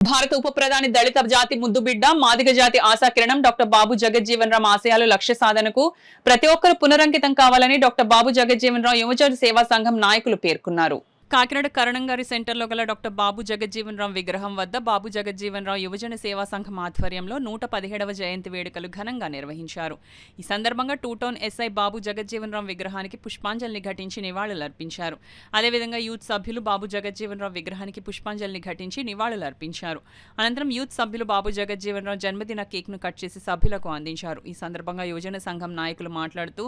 భారత ఉప ప్రధాని దళిత జాతి ముద్దుబిడ్డ మాదిగ జాతి ఆశాకిరణం డాక్టర్ బాబు జగజ్జీవన్ రామ్ ఆశయాలు లక్ష్య సాధనకు ప్రతి ఒక్కరూ పునరంకితం కావాలని డాక్టర్ బాబు జగజ్జీవన్ రామ్ యువజన సేవా సంఘం నాయకులు పేర్కొన్నారు. కాకినాడ కరణంగారి సెంటర్లో గల డాక్టర్ బాబు జగజ్జీవన్ రామ్ విగ్రహం వద్ద బాబు జగజ్జీవన్ రామ్ యువజన సేవా సంఘం ఆధ్వర్యంలో 117వ జయంతి వేడుకలు ఘనంగా నిర్వహించారు. ఈ సందర్భంగా టూ టౌన్ ఎస్ఐ బాబు జగజ్జీవన్ రామ్ విగ్రహానికి పుష్పాంజలిని ఘటించి నివాళులర్పించారు. అదేవిధంగా యూత్ సభ్యులు బాబు జగజ్జీవన్ రామ్ విగ్రహానికి పుష్పాంజలిని ఘటించి నివాళులర్పించారు. అనంతరం యూత్ సభ్యులు బాబు జగజ్జీవన్ రామ్ జన్మదిన కేక్ను కట్ చేసి సభ్యులకు అందించారు. ఈ సందర్భంగా యువజన సంఘం నాయకులు మాట్లాడుతూ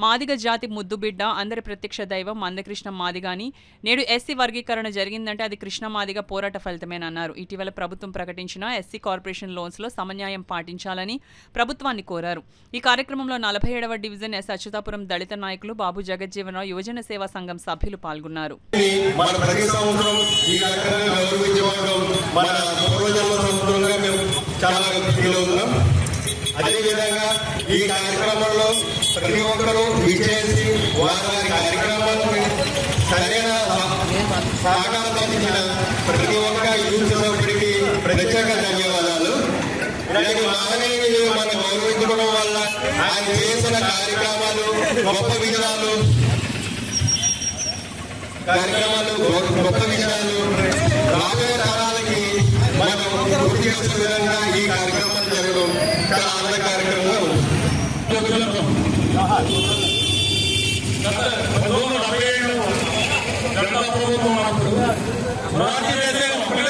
మాదిగ జాతి ముద్దుబిడ్డ అందరి ప్రత్యక్ష దైవం మందకృష్ణ మాదిగాని నేడు ఎస్సీ వర్గీకరణ జరిగిందంటే అది కృష్ణ మాదిగ పోరాట ఫలితమేనన్నారు. ఇటీవల ప్రభుత్వం ప్రకటించిన ఎస్సీ కార్పొరేషన్ లోన్స్ లో సమన్యాయం పాటించాలని ప్రభుత్వాన్ని కోరారు. ఈ కార్యక్రమంలో 47వ డివిజన్ ఎస్ అచ్యుతాపురం దళిత నాయకులు బాబు జగజ్జీవన్ రామ్ యువజన సేవా సంఘం సభ్యులు పాల్గొన్నారు. అదేవిధంగా ఈ కార్యక్రమంలో ప్రతి ఒక్కరూ విచ్చేసి వారి కార్యక్రమాలను సరైన సహకారం అందించిన ప్రతి ఒక్క యూత్ సభ్యుడికి ప్రత్యేక ధన్యవాదాలు. మనం గౌరవించడం వల్ల ఆయన చేసిన కార్యక్రమాలు గొప్ప విజయాలు రాబోయే తరాలకి మనం గుర్తు చేసే విధంగా ఈ కార్యక్రమాలు జరగడం చాలా ఆనంద కార్యక్రమంగా ఉంది.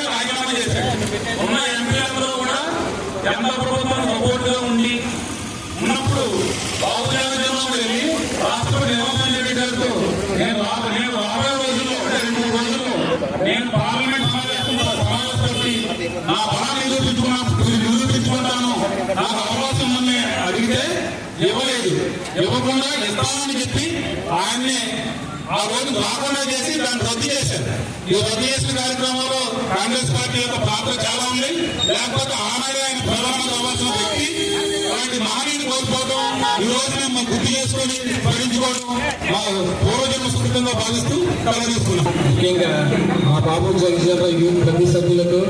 రాజీనామా చేశారు. ఉన్న ఎంపీలందరూ కూడా కేంద్ర ప్రభుత్వం సపోర్ట్గా ఉండి ఉన్నప్పుడు బాబు జగజ్జీవన్ వెళ్ళి రాష్ట్రపతి జగన్మోహన్ రెడ్డి గారితో నేను రాబోయే రోజుల్లో 2-3 రోజుల్లో నేను పార్లమెంట్ సమావేశపడి నా బలాన్ని నిరూపించుకుంటాను, నాకు అవకాశం ఉందని అడిగితే ఇవ్వలేదు. ఇవ్వకుండా ఇస్తామని చెప్పి ఆయన్ని ఆ రోజు రాకుండా చేసి దాన్ని రద్దు చేశారు. ఈ రద్దు చేసిన కార్యక్రమంలో కాంగ్రెస్ పార్టీ యొక్క పాత్ర చాలా ఉంది. లేకపోతే ఆనాడే ఆయన ప్రధాని కావాల్సిన వ్యక్తి అలాంటి మహనీయుని కోల్పోవడం ఈ రోజు మేము గుర్తు చేసుకొని స్మరించుకోవడం మా పూర్వజన్మ స్మృతంగా భావిస్తూ కలగజేస్తున్నాం. ముఖ్యంగా మా బాబు జగజ్జీవన్ రామ్ యూత్ ప్రతి సభ్యులకు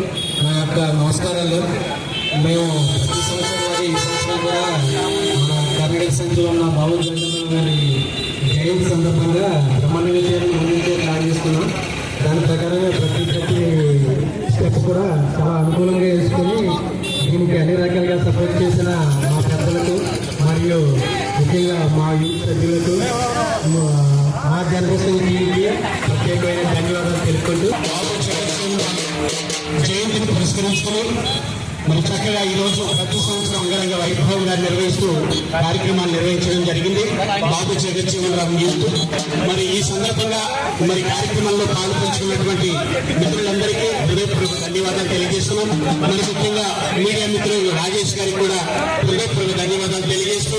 నా యొక్క నమస్కారాలు. మేము ప్రతి సంవత్సరం వారి ఈ సంవత్సరం కూడా కర్ణాటక సెంటర్లో ఉన్న బాబు జగజ్జీవన్ గారి జయంతి సందర్భంగా బ్రహ్మాండంగా చేయడం ముందుకే ప్లాన్ చేసుకున్నాం. దాని ప్రకారంగా ప్రతి స్టెప్ కూడా చాలా అనుకూలంగా వేసుకొని దీనికి అన్ని రకాలుగా సపోర్ట్ చేసిన మా పెద్దలకు మరియు ముఖ్యంగా మా యూత్ సభ్యులకు మా జనరేషన్ టీంకి ప్రత్యేకమైన ధన్యవాదాలు తెలుపుకుంటూ జయంతిని పురస్కరించుకుని మరి చక్కగా ఈరోజు ప్రతి సంవత్సరం అంగరంగ వైభవంగా నిర్వహిస్తూ కార్యక్రమాలు నిర్వహించడం జరిగింది. బాబు జగజ్జీవన్ రామ్ యూత్ మరి ఈ సందర్భంగా మరి కార్యక్రమంలో పాల్పంచుకున్నటువంటి మిత్రులందరికీ హృదయపూర్వక ధన్యవాదాలు తెలియజేస్తున్నాం. మరి ముఖ్యంగా మీడియా మిత్రులు రాజేష్ గారికి కూడా హృదయపూర్వక ధన్యవాదాలు తెలియజేస్తూ